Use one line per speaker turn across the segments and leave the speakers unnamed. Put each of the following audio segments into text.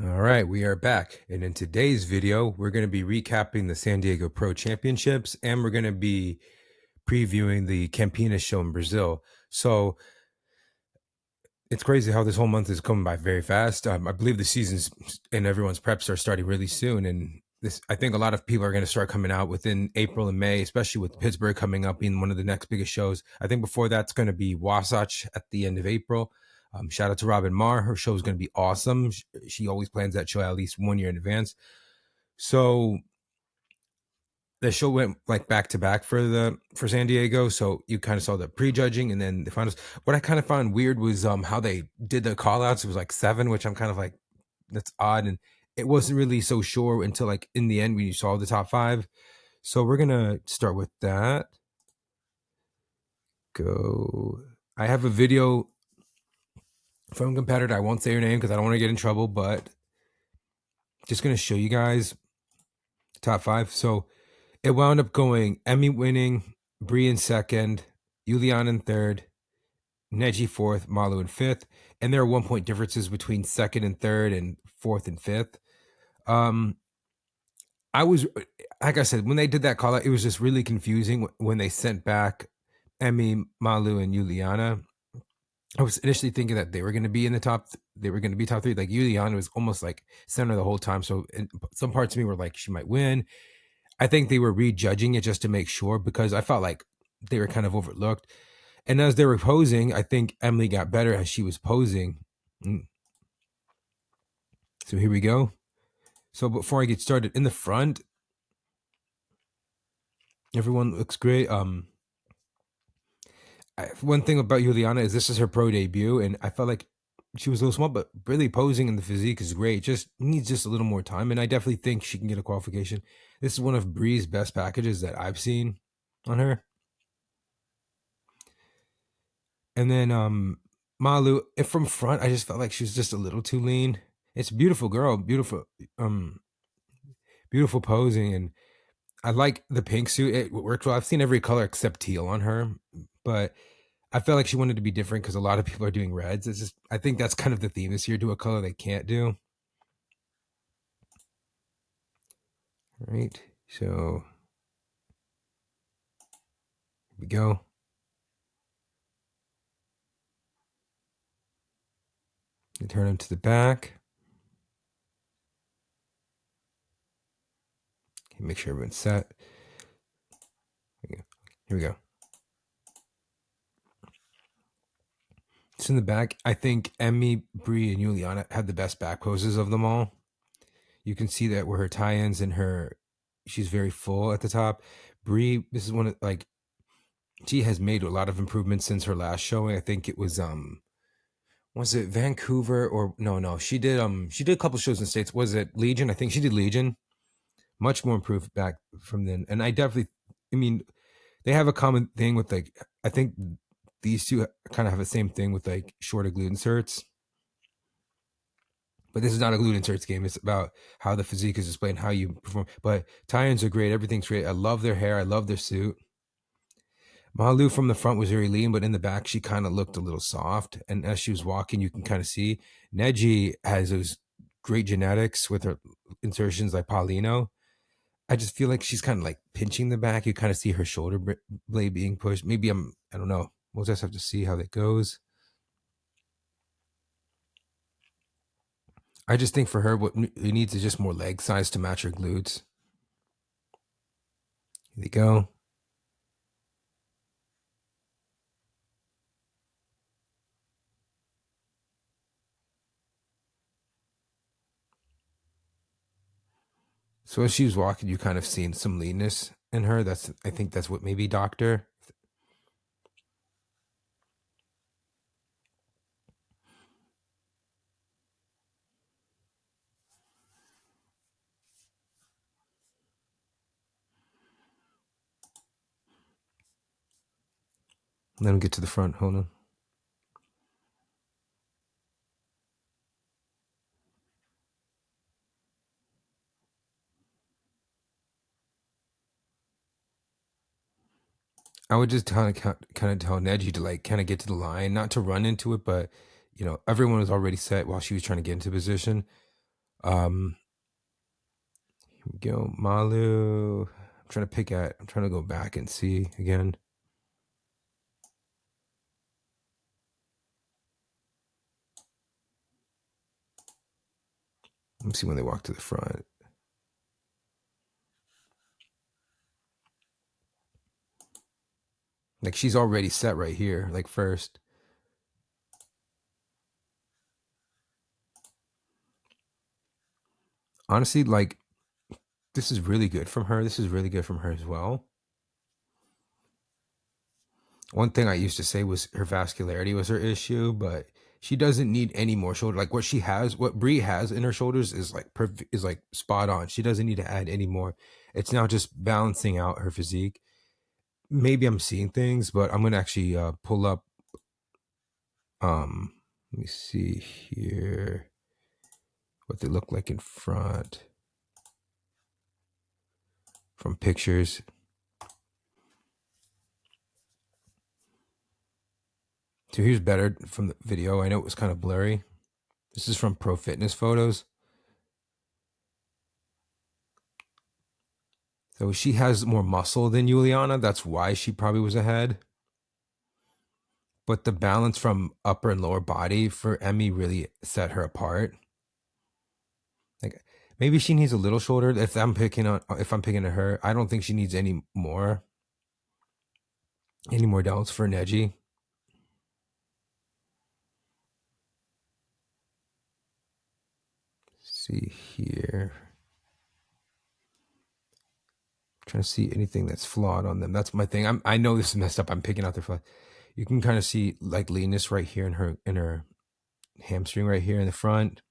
All right, we are back. And in today's video, we're going to be recapping the San Diego Pro Championships and we're going to be previewing the Campinas show in Brazil. So it's crazy how this whole month is coming by very fast. I believe the seasons and everyone's preps are starting really soon. And I think a lot of people are going to start coming out within April and May, especially with Pittsburgh coming up being one of the next biggest shows. I think before that's going to be Wasatch at the end of April. Shout out to Robin Marr. Her show is going to be awesome. She always plans that show at least 1 year in advance. So the show went like back to back for San Diego. So you kind of saw the prejudging and then the finals. What I kind of found weird was how they did the call outs. It was like 7, which I'm kind of like, that's odd. And it wasn't really so sure until like in the end when you saw the top 5. So we're gonna start with that. Go. I have a video from a competitor. I won't say her name because I don't want to get in trouble, but just gonna show you guys top 5. So it wound up going Emmy winning, Bree in second, Juliana in third, Neji fourth, Malu in fifth, and there are 1 point differences between second and third and fourth and fifth. I was, like I said, when they did that call out, it was just really confusing when they sent back Emmy, Malu, and Juliana. I was initially thinking that they were going to be in the top. They were going to be top 3. Like Juliana was almost like center the whole time. So some parts of me were like, she might win. I think they were rejudging it just to make sure because I felt like they were kind of overlooked. And as they were posing, I think Emily got better as she was posing. So here we go. So before I get started, in the front, everyone looks great. One thing about Juliana is this is her pro debut, and I felt like she was a little small, but really posing in the physique is great. Just needs just a little more time, and I definitely think she can get a qualification. This is one of Bree's best packages that I've seen on her. And then Malu, from front, I just felt like she was just a little too lean. It's a beautiful girl, beautiful posing, and I like the pink suit. It worked well. I've seen every color except teal on her, but I felt like she wanted to be different because a lot of people are doing reds. It's just, I think that's kind of the theme this year. Do a color they can't do. All right. So here we go. Turn them to the back. Okay, make sure everyone's set. Here we go. So in the back, I think Emmy, Bree, and Juliana had the best back poses of them all. You can see that where her tie-ins and she's very full at the top. Bree, this is one of like, she has made a lot of improvements since her last showing. I think it was it Vancouver or no, she did a couple shows in the States. Was it Legion? I think she did Legion. Much more improved back from then. And I mean, they have a common thing with like, I think these two kind of have the same thing with like shorter glute inserts. But this is not a glute inserts game. It's about how the physique is displayed and how you perform. But tie-ins are great. Everything's great. I love their hair. I love their suit. Malu from the front was very lean, but in the back, she kind of looked a little soft. And as she was walking, you can kind of see Neji has those great genetics with her insertions like Paulino. I just feel like she's kind of like pinching the back. You kind of see her shoulder blade being pushed. Maybe I don't know. We'll just have to see how that goes. I just think for her, what it needs is just more leg size to match her glutes. Here they go. So as she was walking, you kind of seen some leanness in her. I think that's what maybe doctor. Let him get to the front. Hold on. I would just kind of tell Neji to like kind of get to the line, not to run into it, but everyone was already set while she was trying to get into position. Um, here we go. Malu. I'm trying to go back and see again. Let me see when they walk to the front. Like she's already set right here, like first. Honestly, like this is really good from her. This is really good from her as well. One thing I used to say was her vascularity was her issue, but she doesn't need any more shoulder. Like what she has, what Brie has in her shoulders is like perfect, is like spot on. She doesn't need to add any more. It's now just balancing out her physique. Maybe I'm seeing things, but I'm gonna actually pull up. Let me see here what they look like in front from pictures. So here's better from the video. I know it was kind of blurry. This is from Pro Fitness Photos. So she has more muscle than Juliana. That's why she probably was ahead. But the balance from upper and lower body for Emmy really set her apart. Like maybe she needs a little shoulder. If I'm picking at her, I don't think she needs any more delts for Neji. See here. Trying to see anything that's flawed on them. That's my thing. I know this is messed up. I'm picking out their flaw. You can kind of see like leanness right here in her hamstring right here in the front.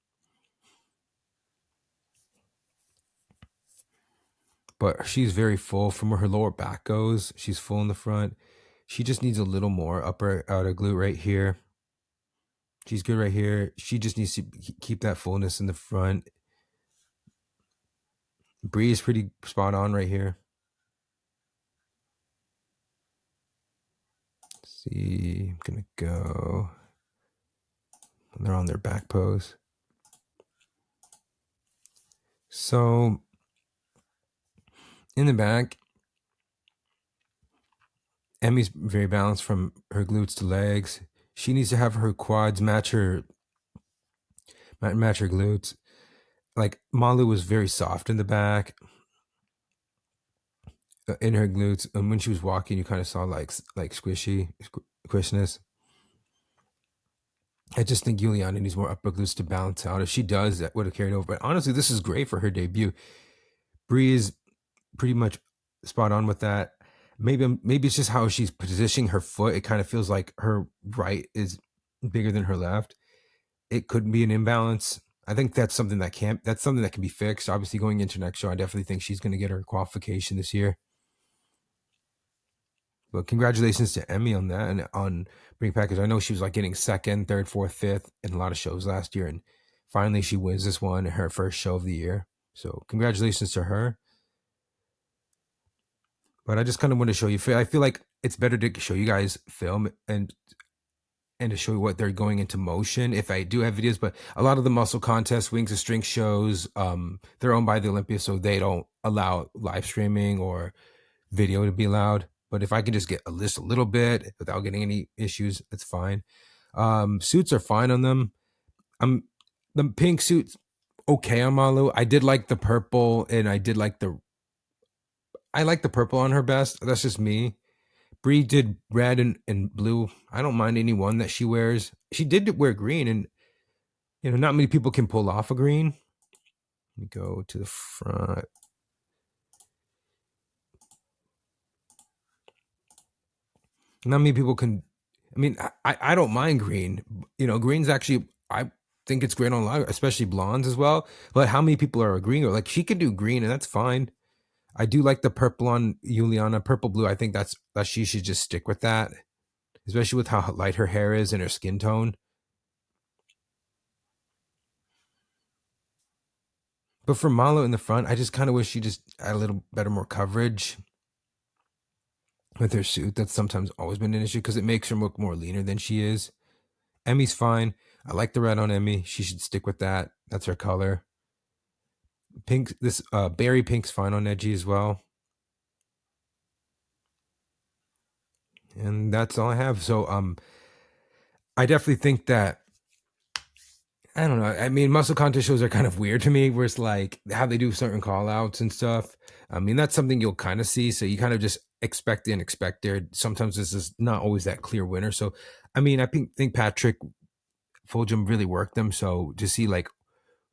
But she's very full from where her lower back goes. She's full in the front. She just needs a little more upper outer glute right here. She's good right here. She just needs to keep that fullness in the front. Bree is pretty spot on right here. Let's see, I'm gonna go. They're on their back pose. So in the back, Emmy's very balanced from her glutes to legs. She needs to have her quads match her glutes. Like Malu was very soft in the back, in her glutes, and when she was walking, you kind of saw like squishiness. I just think Juliana needs more upper glutes to balance out. If she does, that would have carried over. But honestly, this is great for her debut. Bree is pretty much spot on with that. Maybe it's just how she's positioning her foot. It kind of feels like her right is bigger than her left. It could be an imbalance. I think that's something that can be fixed. Obviously, going into next show, I definitely think she's going to get her qualification this year. But congratulations to Emmy on that and on Bring Package. I know she was like getting second, third, fourth, fifth in a lot of shows last year, and finally she wins this one, her first show of the year. So congratulations to her. But I just kind of want to show you. I feel like it's better to show you guys film and to show you what they're going into motion if I do have videos. But a lot of the muscle contests, Wings of Strength shows, they're owned by the Olympia, so they don't allow live streaming or video to be allowed. But if I can just get a little bit without getting any issues, that's fine. Suits are fine on them. The pink suits okay on Malu. I did like the purple, and I like the purple on her best. That's just me. Brie did red and blue. I don't mind any one that she wears. She did wear green, and not many people can pull off a green. Let me go to the front. Not many people can. I mean, I don't mind green. Green's actually, I think it's great on live, especially blondes as well. But how many people are agreeing? Or like she can do green, and that's fine. I do like the purple on Juliana, purple blue. I think that she should just stick with that, especially with how light her hair is and her skin tone. But for Malo in the front, I just kind of wish she just had a little better, more coverage with her suit. That's sometimes always been an issue because it makes her look more leaner than she is. Emmy's fine. I like the red on Emmy. She should stick with that. That's her color. Pink, this Berry Pink's fine on Edgy as well. And that's all I have. So I definitely think that, I don't know. I mean, muscle contest shows are kind of weird to me, where it's like how they do certain call outs and stuff. I mean, that's something you'll kind of see. So you kind of just expect the unexpected. Sometimes this is not always that clear winner. So, I mean, I think Patrick Fulgham really worked them. So to see like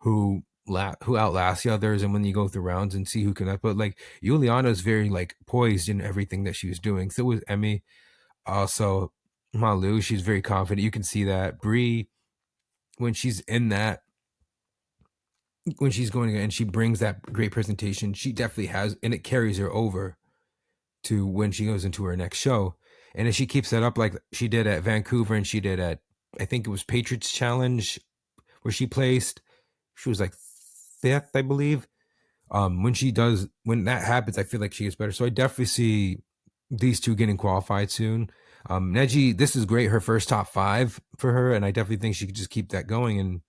who outlasts the others, and when you go through rounds and see who can. But like Juliana is very like poised in everything that she was doing. So was Emmy. Also, Malu, she's very confident. You can see that. Bree, when she's in that, when she's going and she brings that great presentation, she definitely has, and it carries her over to when she goes into her next show. And if she keeps that up like she did at Vancouver and she did at, I think it was Patriots Challenge, where she placed, she was like fifth, I believe. When that happens, I feel like she gets better. So I definitely see these two getting qualified soon. Neji, this is great, her first top 5 for her, and I definitely think she could just keep that going, and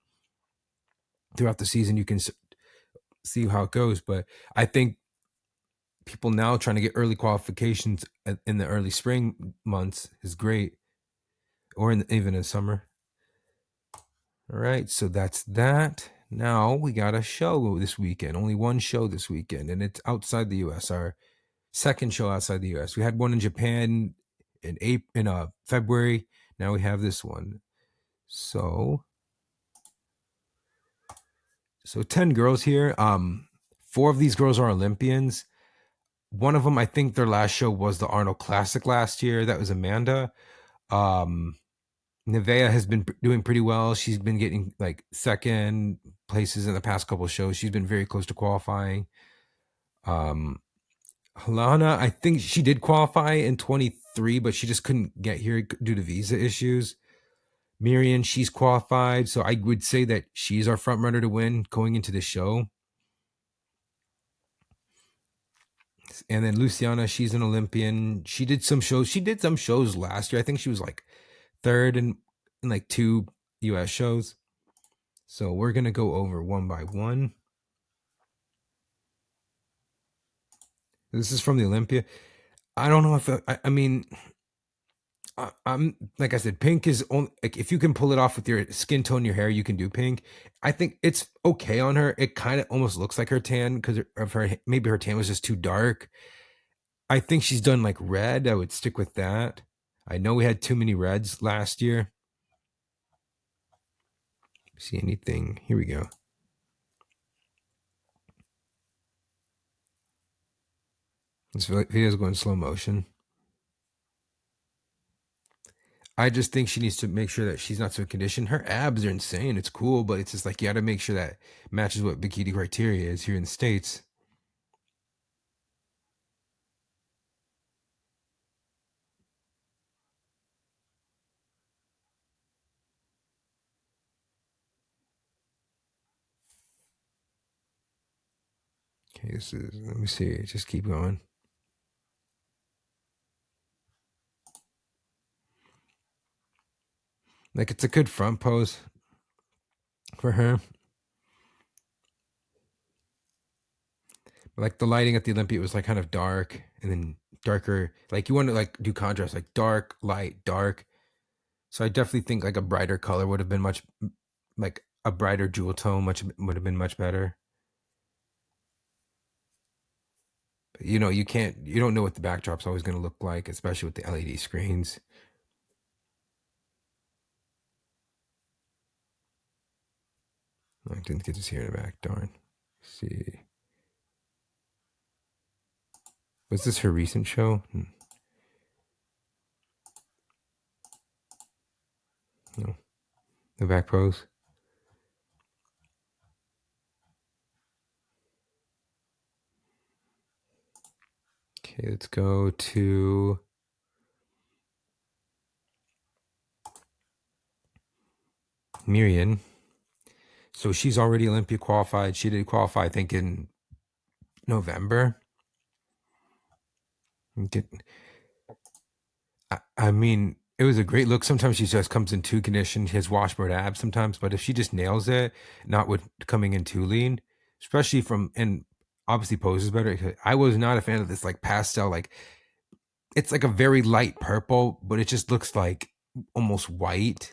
throughout the season you can see how it goes. But I think people now trying to get early qualifications in the early spring months is great, or even in summer. All right, so that's that. Now we got a show this weekend, only one show this weekend, and it's outside the US. Our second show outside the US. We had one in Japan in February. Now we have this one. So 10 girls here. 4 of these girls are Olympians. One of them, I think their last show was the Arnold Classic last year. That was Amanda. Nevaeh has been doing pretty well. She's been getting like second places in the past couple of shows. She's been very close to qualifying. Halana, I think she did qualify in 23, but she just couldn't get here due to visa issues. Miriam, she's qualified, so I would say that she's our front runner to win going into the show. And then Luciana, she's an Olympian. She did some shows. She did some shows last year. I think she was like third in like 2 US shows. So we're going to go over one by one. This is from the Olympia. I don't know if I mean, I'm like I said, pink is only like if you can pull it off with your skin tone, your hair, you can do pink. I think it's okay on her. It kind of almost looks like her tan because of her. Maybe her tan was just too dark. I think she's done like red. I would stick with that. I know we had too many reds last year. See anything? Here we go. This video is going slow motion. I just think she needs to make sure that she's not so conditioned. Her abs are insane. It's cool, but it's just like you got to make sure that matches what bikini criteria is here in the States. Okay, let me see. Just keep going. Like it's a good front pose for her. Like the lighting at the Olympia was like kind of dark and then darker. Like you want to like do contrast, like dark, light, dark. So I definitely think like a brighter color would have been much, like a brighter jewel tone, would have been much better. But, you don't know what the backdrop's always going to look like, especially with the LED screens. I didn't get to see her in the back. Darn. Let's see. Was this her recent show? No. The back pose. Okay, let's go to Miriam. So she's already Olympia qualified. She did qualify, I think, in November. I mean, it was a great look. Sometimes she just comes in too conditioned. She has washboard abs sometimes, but if she just nails it, not with coming in too lean, especially from, and obviously poses better. I was not a fan of this like pastel, like it's like a very light purple, but it just looks like almost white.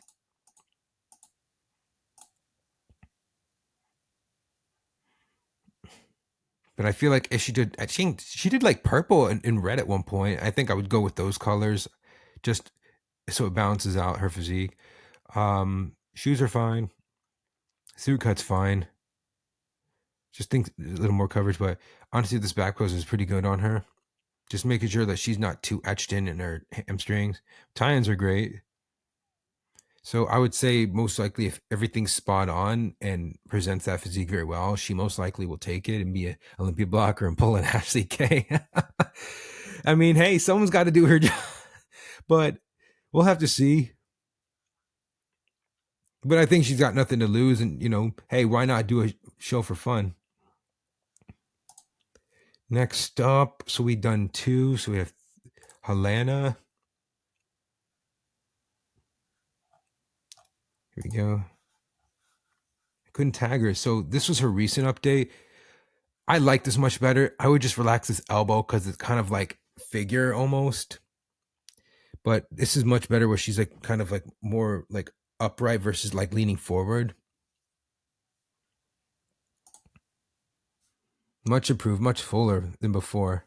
But I feel like if she did like purple and red at one point. I think I would go with those colors, just so it balances out her physique. Shoes are fine. Suit cut's fine. Just think a little more coverage, but honestly, this back pose is pretty good on her. Just making sure that she's not too etched in her hamstrings. Tie-ins are great. So I would say most likely if everything's spot on and presents that physique very well, she most likely will take it and be an Olympia blocker and pull an Ashley K. I mean, hey, someone's got to do her job, but we'll have to see. But I think she's got nothing to lose, and hey, why not do a show for fun? Next up, so we've done two. So we have Helena. Here we go. I couldn't tag her. So this was her recent update. I like this much better. I would just relax this elbow because it's kind of like figure almost. But this is much better where she's like kind of like more like upright versus like leaning forward. Much improved, much fuller than before.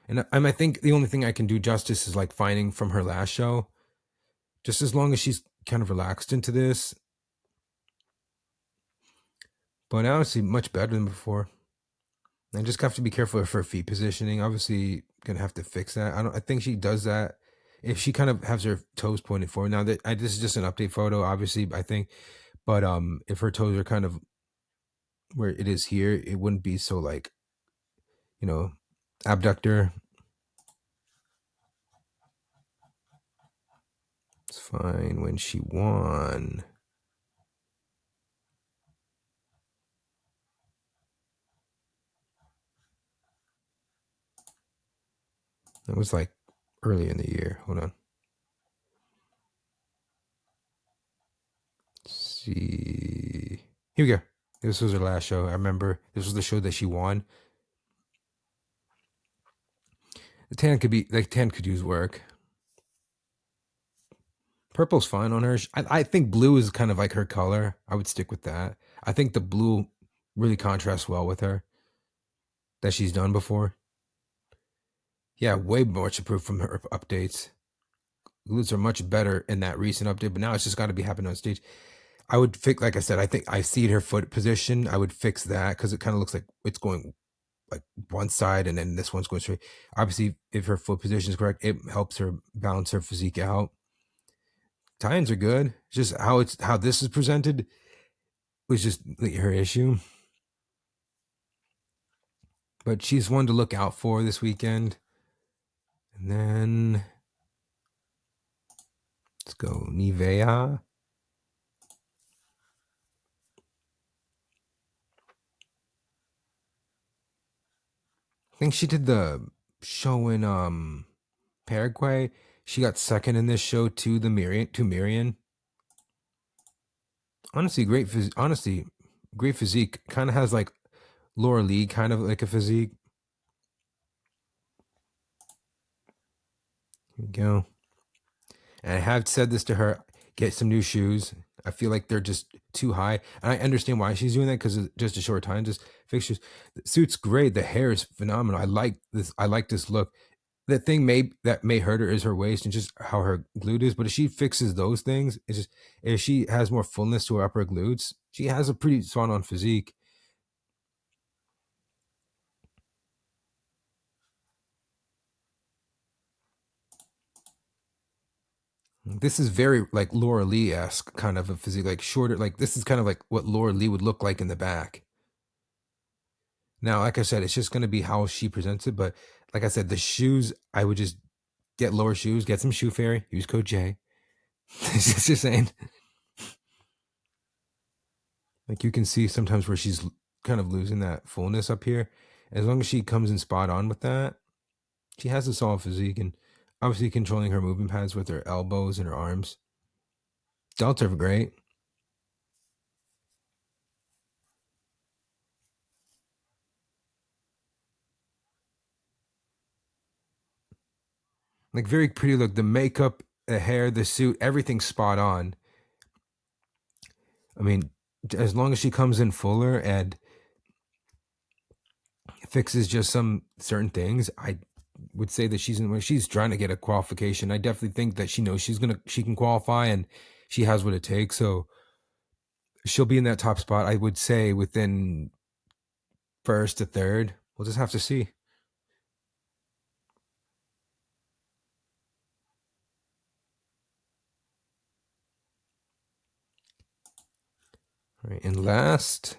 And I think the only thing I can do justice is like finding from her last show. Just as long as she's kind of relaxed into this. But honestly, much better than before. I just have to be careful of her feet positioning. Obviously, gonna have to fix that. I think she does that if she kind of has her toes pointed forward. Now that this is just an update photo, obviously, I think, but if her toes are kind of where it is here, it wouldn't be so like, abductor. It's fine when she won. It was like early in the year. Hold on. Let's see. Here we go. This was her last show. I remember this was the show that she won. The tan could use work. Purple's fine on her. I think blue is kind of like her color. I would stick with that. I think the blue really contrasts well with her that she's done before. Yeah, way more improved from her updates. Glutes are much better in that recent update, but now it's just got to be happening on stage. I would fix, like I said, I think I see her foot position. I would fix that because it kind of looks like it's going like one side and then this one's going straight. Obviously, if her foot position is correct, it helps her balance her physique out. Tie-ins are good. It's just how this is presented was just her issue. But she's one to look out for this weekend. And then let's go Nivea. I think she did the show in Paraguay. She got second in this show to Miriam. Honestly, great physique. Kind of has like Laura Lee kind of like a physique. Here we go. And I have said this to her, get some new shoes. I feel like they're just too high. And I understand why she's doing that because it's just a short time, just fix shoes. The suit's great. The hair is phenomenal. I like this look. The thing that may hurt her is her waist and just how her glute is. But if she fixes those things, it's just if she has more fullness to her upper glutes, she has a pretty spot on physique. This is very like Laura Lee-esque kind of a physique, like shorter. Like this is kind of like what Laura Lee would look like in the back. Now, like I said, it's just going to be how she presents it. But like I said, the shoes, I would just get lower shoes, get some Shoe Fairy, use code J. Just saying. Like you can see sometimes where she's kind of losing that fullness up here. As long as she comes in spot on with that, she has a solid physique and obviously controlling her movement pads with her elbows and her arms. Delts are great. Like very pretty look. The makeup, the hair, the suit, everything's spot on. I mean, as long as she comes in fuller and fixes just some certain things, I would say that she's trying to get a qualification. I definitely think that she knows she can qualify and she has what it takes. So she'll be in that top spot. I would say within first to third. We'll just have to see. All right, and last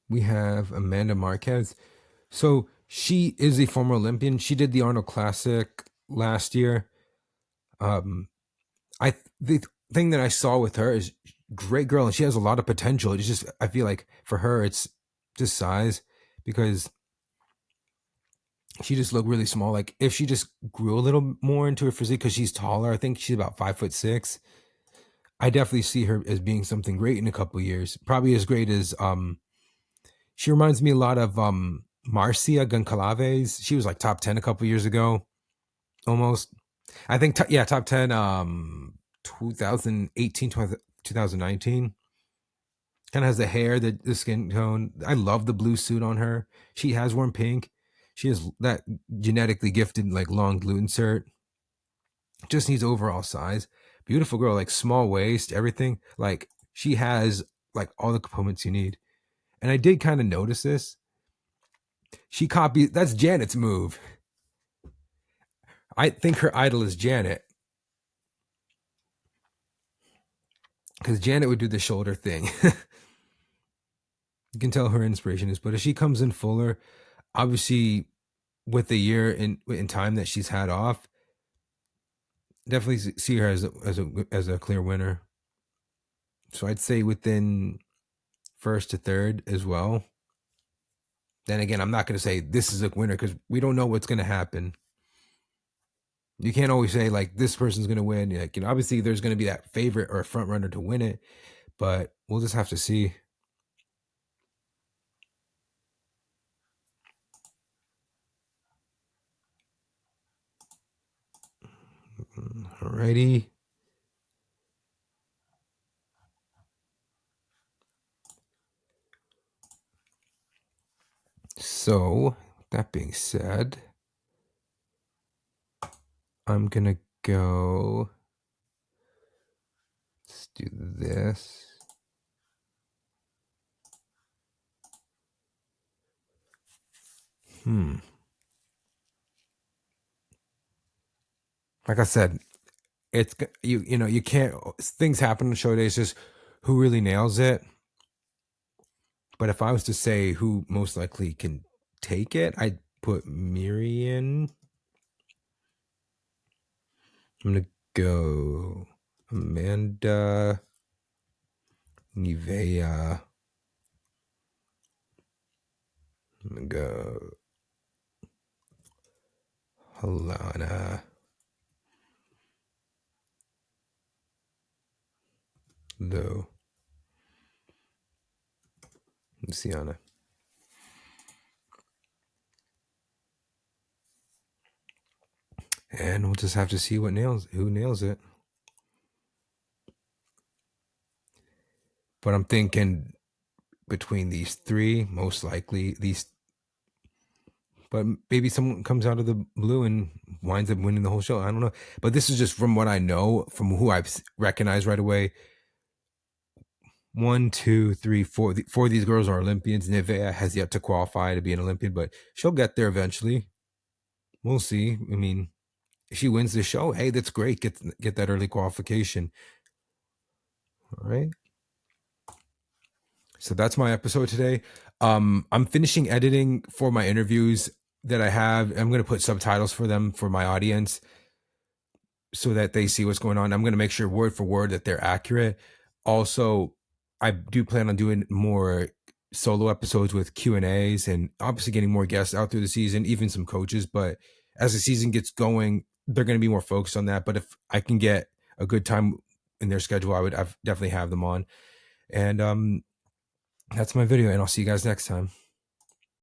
we have Amanda Marquez. So she is a former Olympian. She did the Arnold Classic last year. The thing that I saw with her is great girl, and she has a lot of potential. It's just I feel like for her it's just size, because she just looked really small. Like if she just grew a little more into her physique, because she's taller. I think she's about 5'6". I definitely see her as being something great in a couple of years. Probably as great as she reminds me a lot of Marcia Goncalves. She was like top 10 a couple of years ago, almost. I think top 10 2018 2019. Kind of has the hair, the skin tone. I love the blue suit on her. She has worn pink. She has that genetically gifted like long glute insert. Just needs overall size. Beautiful girl, like small waist, everything. Like she has like all the components you need. And I did kind of notice this. She copied, that's Janet's move. I think her idol is Janet, because Janet would do the shoulder thing. You can tell her inspiration is, but if she comes in fuller, obviously with the year in time that she's had off, definitely see her as a clear winner. So I'd say within first to third as well. Then again, I'm not going to say this is a winner because we don't know what's going to happen. You can't always say like this person's going to win. Like, you know, obviously there's going to be that favorite or a front runner to win it, but we'll just have to see. Alrighty. So that being said, I'm gonna go. Let's do this. Like I said, it's you know you can't. Things happen on show days. Just who really nails it. But if I was to say who most likely can take it, I'd put Miriam. I'm gonna go Amanda, Nivea. I'm gonna go Halana. Though. Luciana. And we'll just have to see who nails it. But I'm thinking between these three, most likely but maybe someone comes out of the blue and winds up winning the whole show. I don't know. But this is just from what I know, from who I've recognized right away. 1, 2, 3, 4. Four of these girls are Olympians. Nivea has yet to qualify to be an Olympian, but she'll get there eventually. We'll see. I mean, if she wins the show, hey, that's great. Get that early qualification. All right. So that's my episode today. I'm finishing editing for my interviews that I have. I'm going to put subtitles for them for my audience so that they see what's going on. I'm going to make sure word for word that they're accurate. Also, I do plan on doing more solo episodes with Q&As and obviously getting more guests out through the season, even some coaches. But as the season gets going, they're going to be more focused on that. But if I can get a good time in their schedule, I've definitely have them on. And that's my video, and I'll see you guys next time.